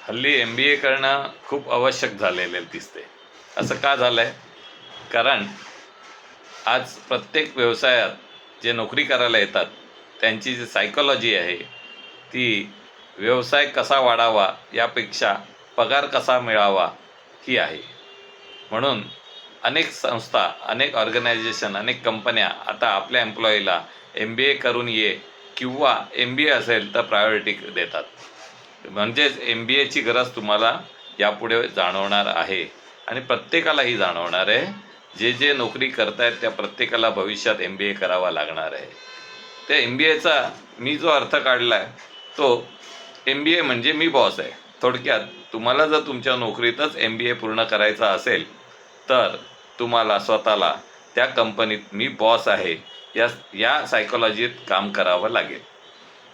हल्ली MBA करणं खूप आवश्यक झालेले दिसते. असं का झालं आहे? कारण आज प्रत्येक व्यवसायात जे नोकरी करायला येतात, त्यांची जी सायकॉलॉजी आहे, ती व्यवसाय कसा वाढावा यापेक्षा पगार कसा मिळावा ही आहे. म्हणून अनेक संस्था, अनेक ऑर्गनायझेशन, अनेक कंपन्या आता आपल्या एम्प्लॉईला MBA करून ये किंवा MBA असेल तर प्रायोरिटी देतात. म्हणजेच MBAची गरज तुम्हाला यापुढे जाणवणार आहे आणि प्रत्येकालाही जाणवणार आहे. जे जे नोकरी करतायत त्या प्रत्येकाला भविष्यात MBA करावा लागणार आहे. त्या MBAचा मी जो अर्थ काढला आहे तो MBA म्हणजे मी बॉस आहे. थोडक्यात तुम्हाला जर तुमच्या नोकरीतच MBA पूर्ण करायचा असेल तर तुम्हाला स्वतःला त्या कंपनीत मी बॉस आहे या या सायकॉलॉजीत काम करावं लागेल.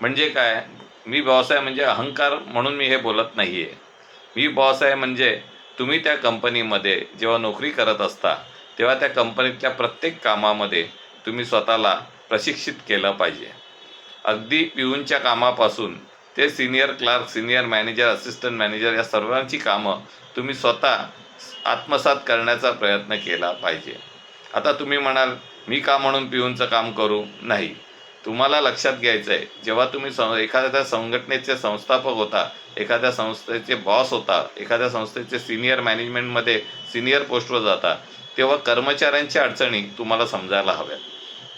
म्हणजे काय, मी बॉस आहे म्हणजे अहंकार म्हणून मी हे बोलत नाही आहे. मी बॉस आहे म्हणजे तुम्ही त्या कंपनीमध्ये जेव्हा नोकरी करत असता तेव्हा त्या कंपनीतल्या प्रत्येक कामामध्ये तुम्ही स्वतःला प्रशिक्षित केलं पाहिजे. अगदी पिऊनच्या कामापासून ते senior clerk, senior manager, assistant manager या सर्वांची कामं तुम्ही स्वतः आत्मसात करण्याचा प्रयत्न केला पाहिजे. आता तुम्ही म्हणाल, मी का म्हणून पिऊनचं काम करू? नाही. तुम्हाला लक्षात घ्यायचं आहे, जेव्हा तुम्ही एखाद्या संघटनेचे संस्थापक होता, एखाद्या संस्थेचे बॉस होता, एखाद्या संस्थेचे सिनियर मॅनेजमेंटमध्ये सिनियर पोस्टवर जाता, तेव्हा कर्मचाऱ्यांच्या अडचणी तुम्हाला समजायला हव्यात.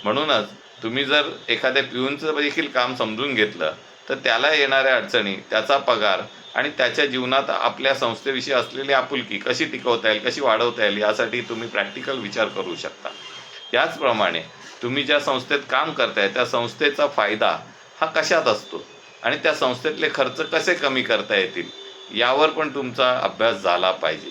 म्हणूनच तुम्ही जर एखाद्या पिऊनचं देखील काम समजून घेतलं तर त्याला येणाऱ्या अडचणी, त्याचा पगार आणि त्याच्या जीवनात आपल्या संस्थेविषयी असलेली आपुलकी कशी टिकवता येईल, कशी वाढवता येईल यासाठी तुम्ही प्रॅक्टिकल विचार करू शकता. याचप्रमाणे तुम्ही ज्या संस्थेत काम करताय त्या संस्थेचा फायदा हा कशात असतो आणि त्या संस्थेतले खर्च कसे कमी करता येतील यावर पण तुमचा अभ्यास झाला पाहिजे.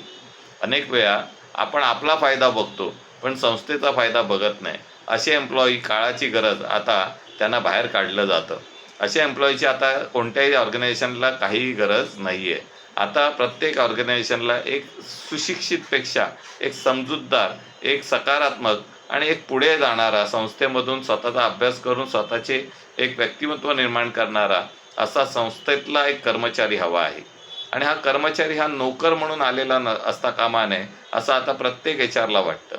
अनेक वेळा आपण आपला फायदा बघतो पण संस्थेचा फायदा बघत नाही. असे एम्प्लॉई काळाची गरज आता त्यांना बाहेर काढलं जातं. अशा एम्प्लॉईची आता कोणत्याही ऑर्गनायझेशनला काहीही गरज नाही आहे. आता प्रत्येक ऑर्गनायझेशनला एक सुशिक्षितपेक्षा एक समजूतदार, एक सकारात्मक आणि एक पुढे जाणारा, संस्थेमधून स्वतःचा अभ्यास करून स्वतःचे एक व्यक्तिमत्व निर्माण करणारा असा संस्थेतला एक कर्मचारी हवा आहे. आणि हा कर्मचारी हा नोकर म्हणून आलेला असता कामा नये असं आता प्रत्येक HR ला वाटतं.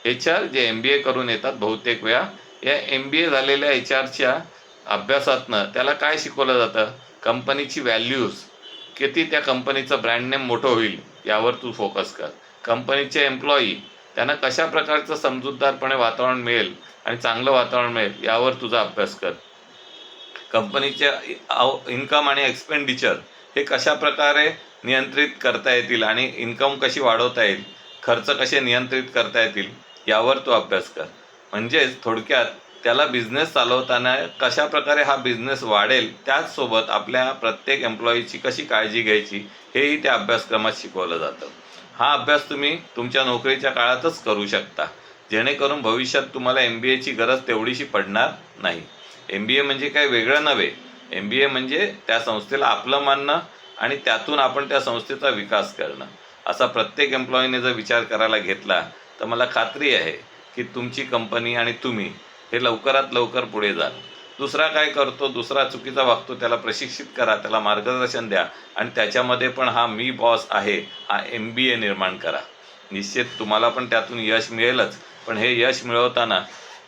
HR जे MBA करून येतात बहुतेक वेळा या MBA झालेल्या HRच्या अभ्यासातनं त्याला काय शिकवलं जातं? कंपनीची व्हॅल्यूज, किती त्या कंपनीचं ब्रँड नेम मोठं होईल यावर तू फोकस कर. कंपनीचे एम्प्लॉई त्यांना कशा प्रकारचं समजूतदारपणे वातावरण मिळेल आणि चांगलं वातावरण मिळेल यावर तुझा अभ्यास कर. कंपनीच्या इन्कम आणि एक्सपेंडिचर हे कशा प्रकारे नियंत्रित करता येतील आणि इन्कम कशी वाढवता येईल, खर्च कसे नियंत्रित करता येतील यावर तो अभ्यास कर. म्हणजेच थोडक्यात त्याला बिझनेस चालवताना कशा प्रकारे हा बिझनेस वाढेल, त्याचसोबत आपल्या प्रत्येक एम्प्लॉईची कशी काळजी घ्यायची हेही त्या अभ्यासक्रमात शिकवलं जातं. हा अभ्यास तुम्ही तुमच्या नोकरीच्या काळातच करू शकता, जेणेकरून भविष्यात तुम्हाला MBAची गरज तेवढीशी पडणार नाही. MBA म्हणजे काय वेगळं नव्हे. MBA म्हणजे त्या संस्थेला आपलं मानणं आणि त्यातून आपण त्या संस्थेचा विकास करणं. असा प्रत्येक एम्प्लॉईने जर विचार करायला घेतला तर मला खात्री आहे की तुमची कंपनी आणि तुम्ही हे लवकरात लवकर पुढे जाल. दुसरा काय करतो, दुसरा चुकीचा वागतो, त्याला प्रशिक्षित करा, त्याला मार्गदर्शन द्या आणि त्याच्यामध्ये पण हा मी बॉस आहे हा MBA निर्माण करा. निश्चित तुम्हाला पण त्यातून यश मिळेलच, पण हे यश मिळवताना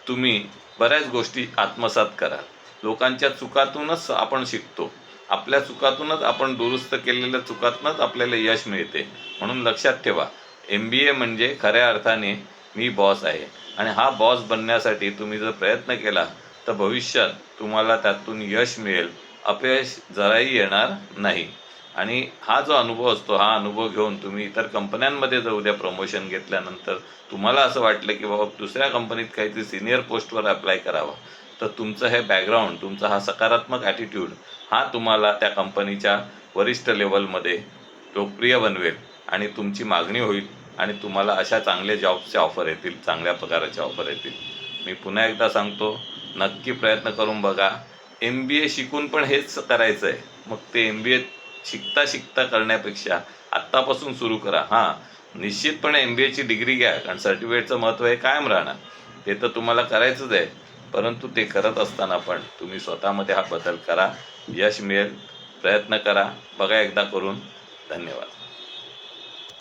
तुम्ही बऱ्याच गोष्टी आत्मसात करा. लोकांच्या चुकातूनच आपण शिकतो. आपल्या चुकातूनच आपण दुरुस्त केलेल्या चुकातूनच आपल्याला यश मिळते. म्हणून लक्षात ठेवा, MBA म्हणजे खऱ्या अर्थाने मी बॉस आहे आणि हा बॉस बनण्यासाठी तुम्ही जर प्रयत्न केला तर भविष्यात तुम्हाला त्यातून यश मिळेल, अपयश जराही येणार नाही. आणि हा जो अनुभव असतो हा अनुभव घेऊन तुम्ही इतर कंपन्यांमध्ये जर उद्या प्रमोशन घेतल्यानंतर तुम्हाला असं वाटलं की बाबा दुसऱ्या कंपनीत काहीतरी सिनियर पोस्टवर अप्लाय करावं, तर तुमचं हे बॅकग्राऊंड, तुमचा हा सकारात्मक ॲटिट्यूड हा तुम्हाला त्या कंपनीच्या वरिष्ठ लेवलमध्ये लोकप्रिय बनवेल आणि तुमची मागणी होईल आणि तुम्हाला अशा चांगल्या जॉब्सच्या ऑफर येतील, चांगल्या पगाराच्या ऑफर येतील. मी पुन्हा एकदा सांगतो, नक्की प्रयत्न करून बघा. MBA शिकून पण हेच करायचं आहे, मग ते MBA शिकता शिकता करण्यापेक्षा आत्तापासून सुरू करा. निश्चितपणे MBAची डिग्री घ्या, कारण सर्टिफिकेटचं महत्त्व हे कायम राहणार. ते तर तुम्हाला करायचंच आहे, परंतु ते करत असताना पण तुम्ही स्वतःमध्ये हा बदल करा. यश मिळेल. प्रयत्न करा, बघा एकदा करून. धन्यवाद.